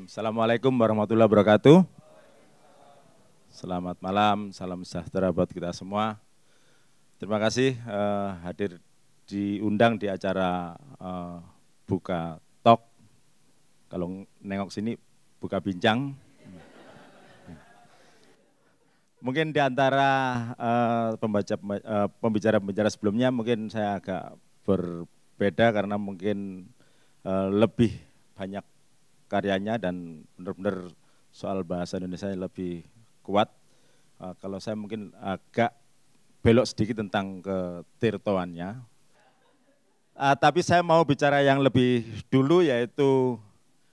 Assalamualaikum warahmatullahi wabarakatuh. Selamat malam, salam sejahtera buat kita semua. Terima kasih hadir diundang di acara Buka Talk. Kalau nengok sini Buka Bincang. Mungkin di antara pembicara-pembicara sebelumnya mungkin saya agak berbeda karena mungkin lebih banyak karyanya dan benar-benar soal bahasa Indonesia lebih kuat. Kalau saya mungkin agak belok sedikit tentang ketirtoannya. Tapi saya mau bicara yang lebih dulu, yaitu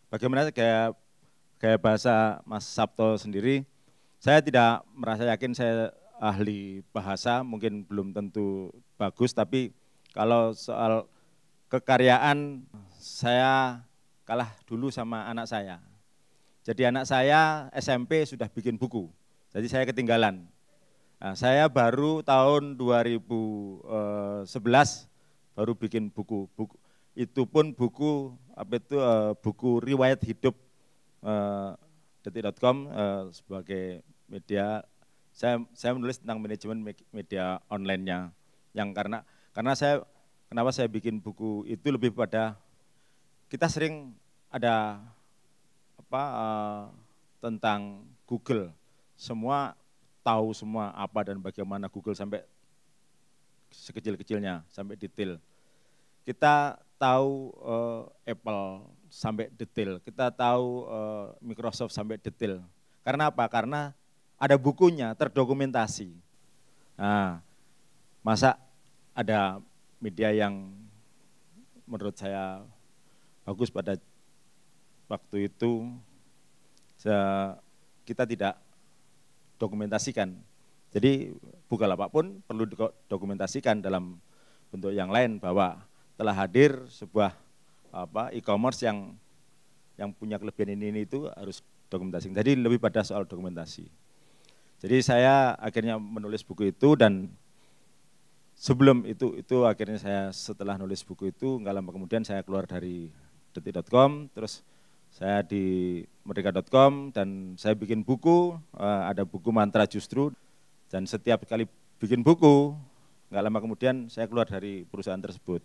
bagaimana gaya bahasa Mas Sabto sendiri. Saya tidak merasa yakin saya ahli bahasa, mungkin belum tentu bagus, tapi kalau soal kekaryaan saya kalah dulu sama anak saya. Jadi anak saya SMP sudah bikin buku, jadi saya ketinggalan. Nah, saya baru tahun 2011 baru bikin buku. Itu pun buku buku riwayat hidup detik.com sebagai media. Saya menulis tentang manajemen media online-nya. Yang kenapa saya bikin buku itu lebih pada kita sering ada tentang Google, semua tahu semua apa dan bagaimana Google sampai sekecil-kecilnya, sampai detail. Kita tahu Apple sampai detail, kita tahu Microsoft sampai detail. Karena apa? Karena ada bukunya, terdokumentasi. Nah, masa ada media yang menurut saya bagus pada waktu itu, kita tidak dokumentasikan. Jadi Bukalapak pun perlu dokumentasikan dalam bentuk yang lain, bahwa telah hadir sebuah e-commerce yang punya kelebihan ini itu harus dokumentasi. Jadi lebih pada soal dokumentasi. Jadi saya akhirnya menulis buku itu, dan sebelum itu akhirnya saya setelah nulis buku itu nggak lama kemudian saya keluar dari detik.com, terus saya di merdeka.com, dan saya bikin buku, ada buku Mantra Justru, dan setiap kali bikin buku, nggak lama kemudian saya keluar dari perusahaan tersebut.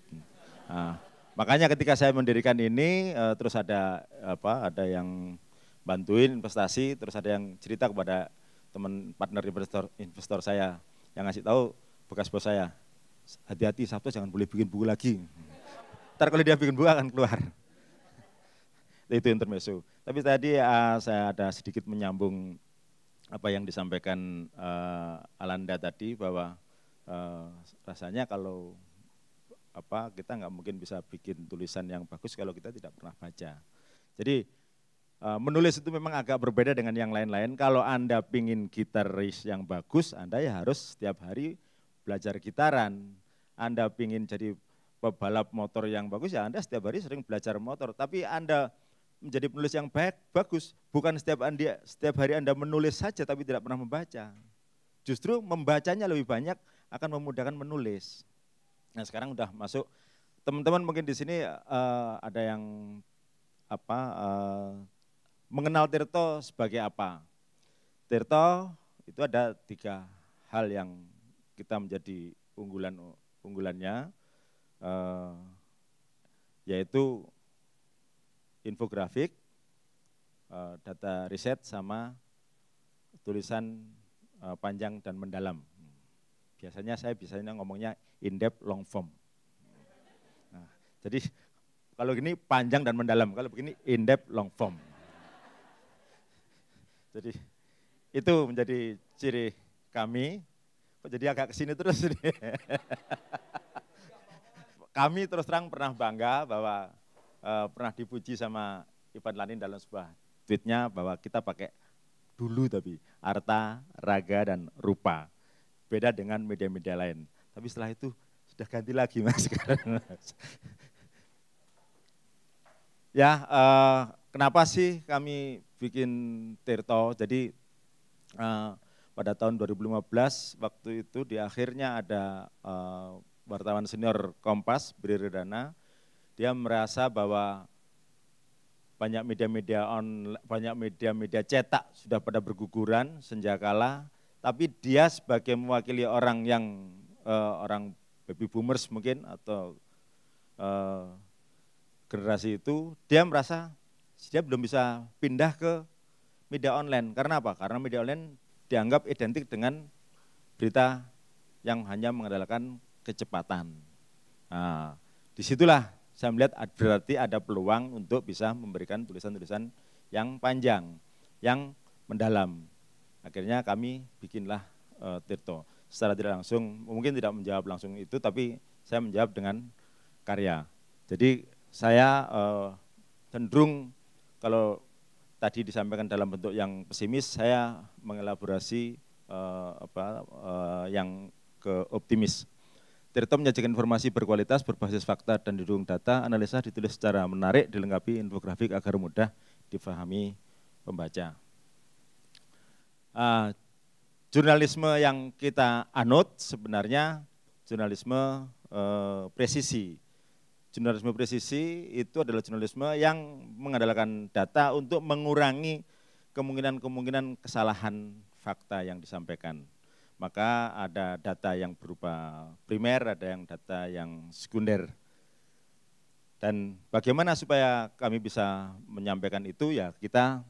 Nah, makanya ketika saya mendirikan ini, terus ada yang bantuin investasi, terus ada yang cerita kepada teman partner investor saya, yang ngasih tahu bekas bos saya, hati-hati Sabto jangan boleh bikin buku lagi. Ntar kalau dia bikin buku akan keluar. Itu intermezzo. Tapi tadi saya ada sedikit menyambung apa yang disampaikan Alanda tadi, bahwa rasanya kalau kita nggak mungkin bisa bikin tulisan yang bagus kalau kita tidak pernah baca. Jadi menulis itu memang agak berbeda dengan yang lain-lain. Kalau Anda pingin gitaris yang bagus, Anda ya harus setiap hari belajar gitaran. Anda pingin jadi pebalap motor yang bagus, ya Anda setiap hari sering belajar motor. Tapi Anda menjadi penulis yang bagus, bukan setiap hari Anda menulis saja tapi tidak pernah membaca. Justru membacanya lebih banyak akan memudahkan menulis. Nah sekarang udah masuk, teman-teman mungkin di sini ada yang mengenal Tirto sebagai apa. Tirto itu ada 3 hal yang kita menjadi unggulannya, yaitu infografik, data riset, sama tulisan panjang dan mendalam. Saya biasanya ngomongnya in depth long form. Nah, jadi kalau gini panjang dan mendalam, kalau begini in depth long form. Jadi itu menjadi ciri kami. Kok jadi agak kesini terus ini. Kami terus terang pernah bangga bahwa pernah dipuji sama Ivan Lanin dalam sebuah tweetnya, bahwa kita pakai dulu tapi arta, raga, dan rupa. Beda dengan media-media lain. Tapi setelah itu sudah ganti lagi Mas sekarang. Ya, kenapa sih kami bikin Tirto? Jadi pada tahun 2015 waktu itu di akhirnya ada wartawan senior Kompas, Bri Redana, dia merasa bahwa banyak media-media cetak sudah pada berguguran senjakala, tapi dia sebagai mewakili orang yang orang baby boomers mungkin atau generasi itu, dia merasa dia belum bisa pindah ke media online. Karena apa? Karena media online dianggap identik dengan berita yang hanya mengandalkan kecepatan. Nah, disitulah saya melihat berarti ada peluang untuk bisa memberikan tulisan-tulisan yang panjang, yang mendalam. Akhirnya kami bikinlah Tirto. Secara tidak langsung, mungkin tidak menjawab langsung itu, tapi saya menjawab dengan karya. Jadi saya cenderung kalau tadi disampaikan dalam bentuk yang pesimis, saya mengelaborasi yang ke optimis. Tirto menyajikan informasi berkualitas, berbasis fakta dan didukung data, analisa ditulis secara menarik, dilengkapi infografik agar mudah difahami pembaca. Jurnalisme yang kita anut sebenarnya jurnalisme presisi. Jurnalisme presisi itu adalah jurnalisme yang mengandalkan data untuk mengurangi kemungkinan-kemungkinan kesalahan fakta yang disampaikan. Maka ada data yang berupa primer, ada yang data yang sekunder. Dan bagaimana supaya kami bisa menyampaikan itu, ya kita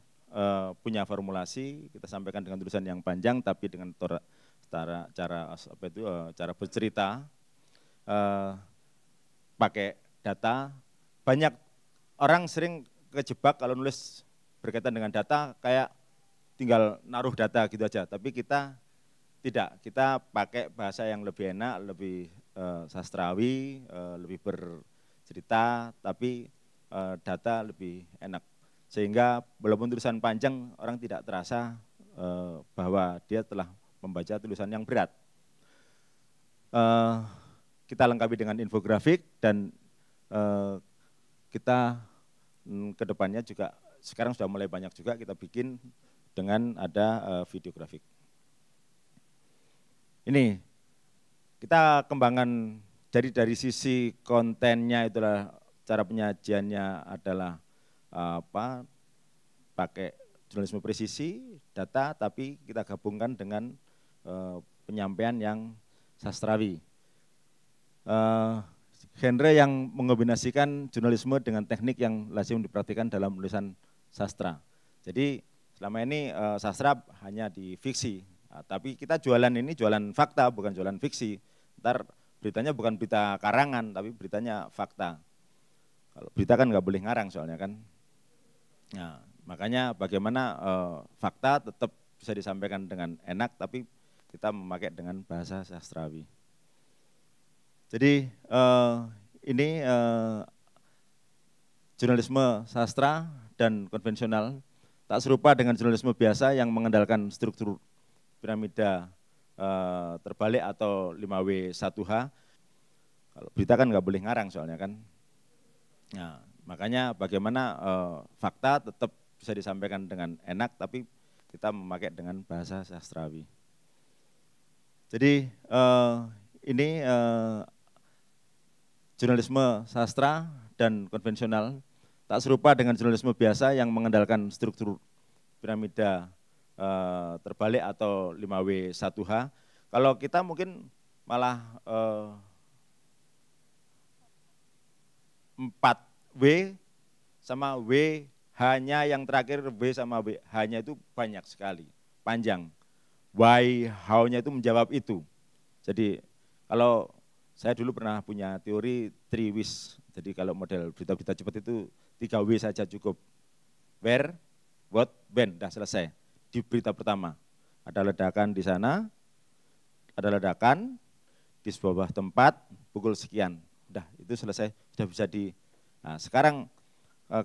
punya formulasi, kita sampaikan dengan tulisan yang panjang, tapi dengan cara bercerita, pakai data. Banyak orang sering kejebak kalau nulis berkaitan dengan data, kayak tinggal naruh data gitu aja, tapi kita tidak, kita pakai bahasa yang lebih enak, lebih sastrawi, lebih bercerita, tapi data lebih enak. Sehingga walaupun tulisan panjang, orang tidak terasa bahwa dia telah membaca tulisan yang berat. Kita lengkapi dengan infografik dan kita ke depannya juga, sekarang sudah mulai banyak juga kita bikin dengan ada videografik. Ini kita kembangkan dari sisi kontennya, itulah cara penyajiannya adalah pakai jurnalisme presisi, data, tapi kita gabungkan dengan penyampaian yang sastrawi. Genre yang mengombinasikan jurnalisme dengan teknik yang lazim dipraktikkan dalam tulisan sastra. Jadi selama ini sastra hanya di fiksi. Nah, tapi kita jualan ini jualan fakta, bukan jualan fiksi. Ntar beritanya bukan berita karangan, tapi beritanya fakta. Kalau berita kan nggak boleh ngarang soalnya kan. Nah, makanya bagaimana fakta tetap bisa disampaikan dengan enak, tapi kita memakai dengan bahasa sastrawi. Jadi ini jurnalisme sastra dan konvensional tak serupa dengan jurnalisme biasa yang mengandalkan struktur piramida terbalik atau 5W1H. Kalau berita kan nggak boleh ngarang soalnya kan. Nah, makanya bagaimana fakta tetap bisa disampaikan dengan enak, tapi kita memakai dengan bahasa sastrawi. Jadi ini jurnalisme sastra dan konvensional tak serupa dengan jurnalisme biasa yang mengandalkan struktur piramida terbalik atau 5W1H. Kalau kita mungkin malah 4W sama W, H-nya yang terakhir W sama W, H-nya itu banyak sekali, panjang. Why, how-nya itu menjawab itu. Jadi kalau saya dulu pernah punya teori 3Ws, jadi kalau model berita-berita cepat itu 3W saja cukup. Where, what, when, dah selesai. Di berita pertama, ada ledakan di sana, ada ledakan di sebuah tempat, pukul sekian. Udah, itu selesai, sudah bisa di. Nah, sekarang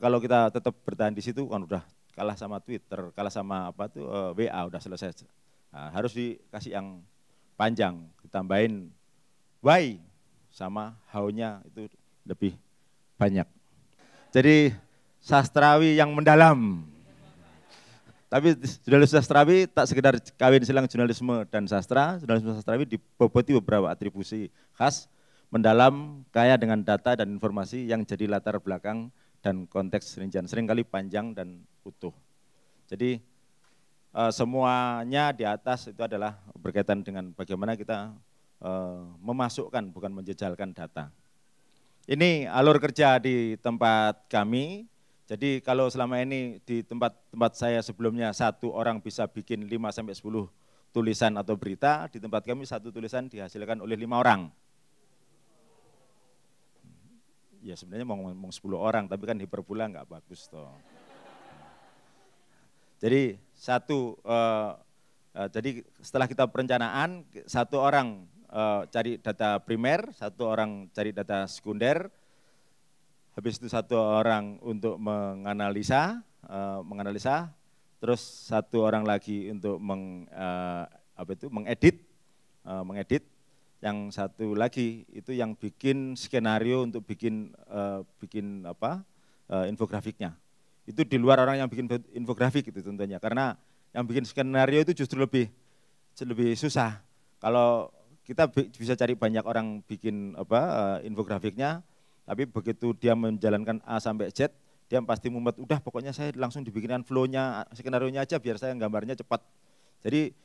kalau kita tetap bertahan di situ kan udah kalah sama Twitter, kalah sama WA, udah selesai. Nah, harus dikasih yang panjang, ditambahin why sama how-nya itu lebih banyak. Jadi sastrawi yang mendalam. Tapi jurnalisme sastrawi tak sekedar kawin silang jurnalisme dan sastra, jurnalisme sastrawi diboboti beberapa atribusi khas, mendalam, kaya dengan data dan informasi yang jadi latar belakang dan konteks rincian, seringkali panjang dan utuh. Jadi semuanya di atas itu adalah berkaitan dengan bagaimana kita memasukkan, bukan menjejalkan data. Ini alur kerja di tempat kami. Jadi kalau selama ini di tempat saya sebelumnya satu orang bisa bikin 5-10 tulisan atau berita, di tempat kami satu tulisan dihasilkan oleh 5 orang. Ya sebenarnya mau ngomong 10 orang, tapi kan hiperbola nggak bagus toh. Jadi jadi setelah kita perencanaan, satu orang cari data primer, satu orang cari data sekunder, habis itu satu orang untuk menganalisa, terus satu orang lagi untuk mengedit, yang satu lagi itu yang bikin skenario untuk bikin infografiknya. Itu di luar orang yang bikin infografik itu tentunya, karena yang bikin skenario itu justru lebih susah. Kalau kita bisa cari banyak orang bikin infografiknya, tapi begitu dia menjalankan A sampai Z, dia pasti mumet, udah pokoknya saya langsung dibikinkan flow-nya, skenario-nya aja biar saya gambarnya cepat. Jadi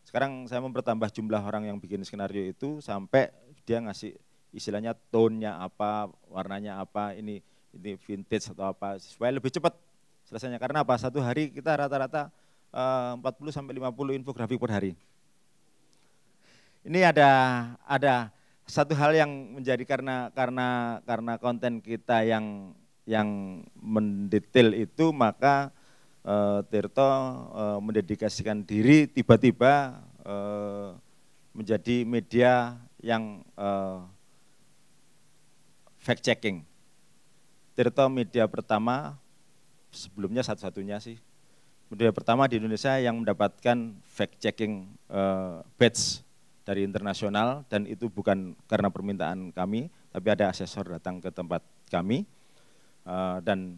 sekarang saya mempertambah jumlah orang yang bikin skenario itu sampai dia ngasih istilahnya tone-nya apa, warnanya apa, ini vintage atau apa, supaya lebih cepat selesainya. Karena apa? Satu hari kita rata-rata 40-50 infografik per hari. Ini ada satu hal yang menjadi karena konten kita yang mendetail itu, maka Tirto mendedikasikan diri tiba-tiba menjadi media yang fact checking. Tirto media pertama, sebelumnya satu-satunya sih, media pertama di Indonesia yang mendapatkan fact checking badge dari internasional, dan itu bukan karena permintaan kami, tapi ada asesor datang ke tempat kami, dan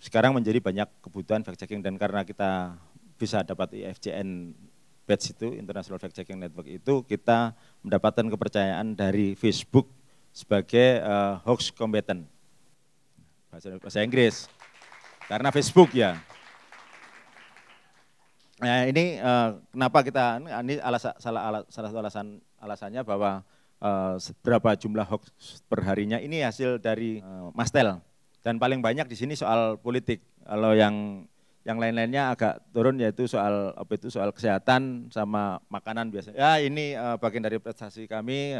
sekarang menjadi banyak kebutuhan fact checking, dan karena kita bisa dapat IFCN badge itu, International Fact Checking Network itu, kita mendapatkan kepercayaan dari Facebook sebagai hoax combatant, bahasa Inggris, karena Facebook ya. Nah ini kenapa kita, ini salah satu alasannya bahwa berapa jumlah hoax per harinya, ini hasil dari Mastel. Dan paling banyak di sini soal politik. Kalau yang lain-lainnya agak turun, yaitu soal soal kesehatan sama makanan biasanya. Ya ini bagian dari prestasi kami,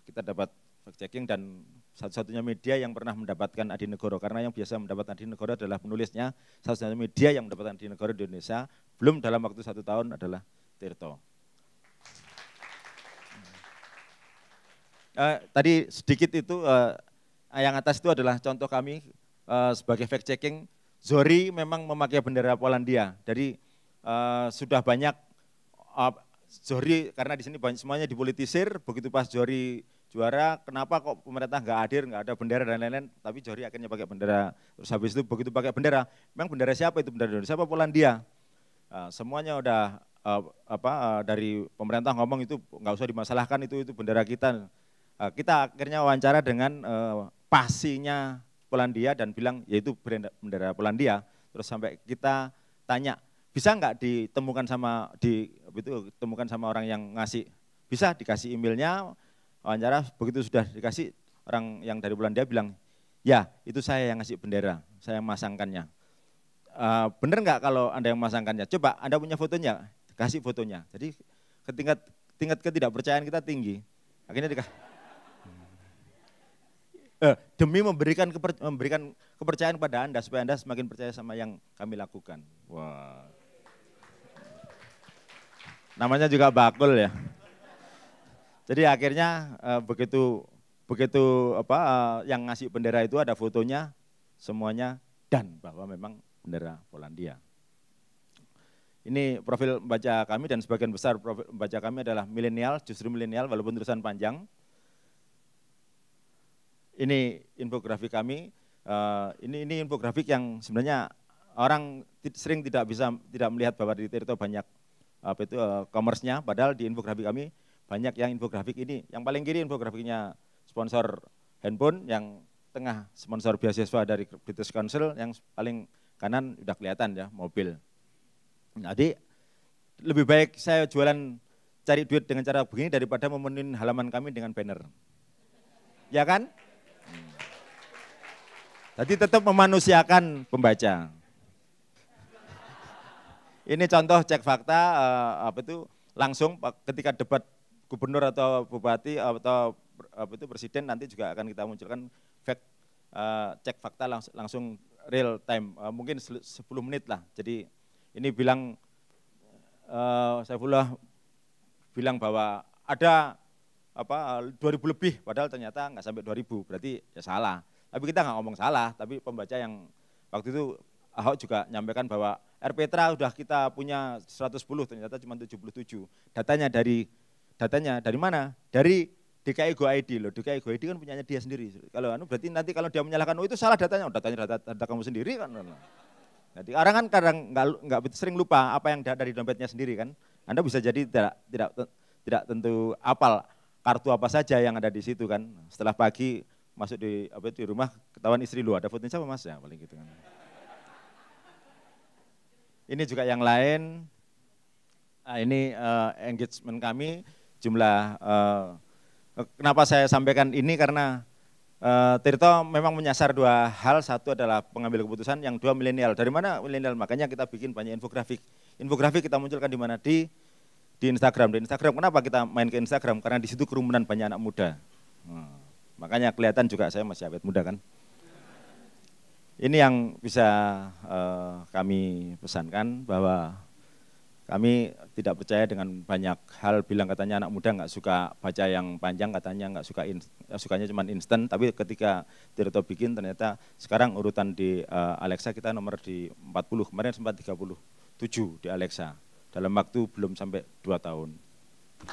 kita dapat fact checking dan satu-satunya media yang pernah mendapatkan Adi Negoro, karena yang biasa mendapat Adi Negoro adalah penulisnya. Satu-satunya media yang mendapatkan Adi Negoro di Indonesia belum dalam waktu 1 tahun adalah Tirto. Tadi sedikit itu yang atas itu adalah contoh kami sebagai fact checking. Zohri memang memakai bendera Polandia. Jadi sudah banyak Zohri, karena di sini banyak semuanya dipolitisir. Begitu pas Zohri juara, kenapa kok pemerintah nggak hadir, nggak ada bendera dan lain-lain. Tapi Zohri akhirnya pakai bendera. Terus habis itu begitu pakai bendera, memang bendera siapa itu, bendera Indonesia apa Polandia? Semuanya udah dari pemerintah ngomong itu nggak usah dimasalahkan, itu bendera kita. Kita akhirnya wawancara dengan pasinya Polandia dan bilang yaitu bendera Polandia. Terus sampai kita tanya, bisa nggak ditemukan sama orang yang ngasih? Bisa, dikasih emailnya, wawancara, begitu sudah dikasih, orang yang dari Polandia bilang, ya itu saya yang ngasih bendera, saya yang masangkannya. Bener nggak kalau Anda yang memasangkannya? Coba Anda punya fotonya, kasih fotonya. Jadi tingkat ketidakpercayaan kita tinggi. Akhirnya demi memberikan kepercayaan kepada Anda, supaya Anda semakin percaya sama yang kami lakukan. Wah. Namanya juga bakul ya. Jadi akhirnya begitu yang ngasih bendera itu ada fotonya semuanya, dan bahwa memang bendera Polandia. Ini profil pembaca kami, dan sebagian besar profil pembaca kami adalah milenial, justru milenial walaupun tulisan panjang. Ini infografik kami, ini infografik yang sebenarnya orang sering tidak melihat bahwa di Tirto banyak commerce-nya, padahal di infografik kami banyak yang infografik ini. Yang paling kiri infografiknya sponsor handphone, yang tengah sponsor beasiswa dari British Council, yang paling kanan udah kelihatan ya, mobil. Jadi lebih baik saya jualan cari duit dengan cara begini daripada memenuhi halaman kami dengan banner. Ya kan? Jadi tetap memanusiakan pembaca. Ini contoh cek fakta langsung ketika debat gubernur atau bupati atau presiden, nanti juga akan kita munculkan cek fakta langsung real time, mungkin 10 menit lah. Jadi ini bilang Saifullah bilang bahwa ada 2000 lebih, padahal ternyata nggak sampai 2000, berarti ya salah. Tapi kita nggak ngomong salah, tapi pembaca yang waktu itu Ahok juga nyampaikan bahwa RPtra udah kita punya 110, ternyata cuma 77. Datanya dari mana? Dari DKI Go ID loh. DKI Go ID kan punyanya dia sendiri. Kalau berarti nanti kalau dia menyalahkan, oh itu salah datanya, data kamu sendiri kan. Jadi orang kan kadang nggak sering lupa apa yang dari dompetnya sendiri kan. Anda bisa jadi tidak tentu apal kartu apa saja yang ada di situ kan. Setelah pagi masuk di rumah, ketahuan istri lu, ada fotonya siapa mas? Ya paling gitu kan. Ini juga yang lain, ini engagement kami, jumlah, kenapa saya sampaikan ini karena Tirto memang menyasar dua hal, satu adalah pengambil keputusan, yang dua milenial. Dari mana milenial? Makanya kita bikin banyak infografik. Infografik kita munculkan di mana? Di Instagram. Di Instagram, kenapa kita main ke Instagram? Karena di situ kerumunan banyak anak muda. Makanya kelihatan juga saya masih awet muda kan. Ini yang bisa kami pesankan, bahwa kami tidak percaya dengan banyak hal, bilang katanya anak muda nggak suka baca yang panjang, katanya nggak suka, sukanya cuma instan, tapi ketika Tirto bikin ternyata sekarang urutan di Alexa kita nomor di 40, kemarin sempat 37 di Alexa, dalam waktu belum sampai 2 tahun.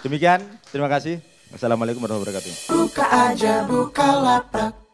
Demikian, terima kasih. Wassalamualaikum warahmatullahi wabarakatuh. Buka aja, Bukalapak.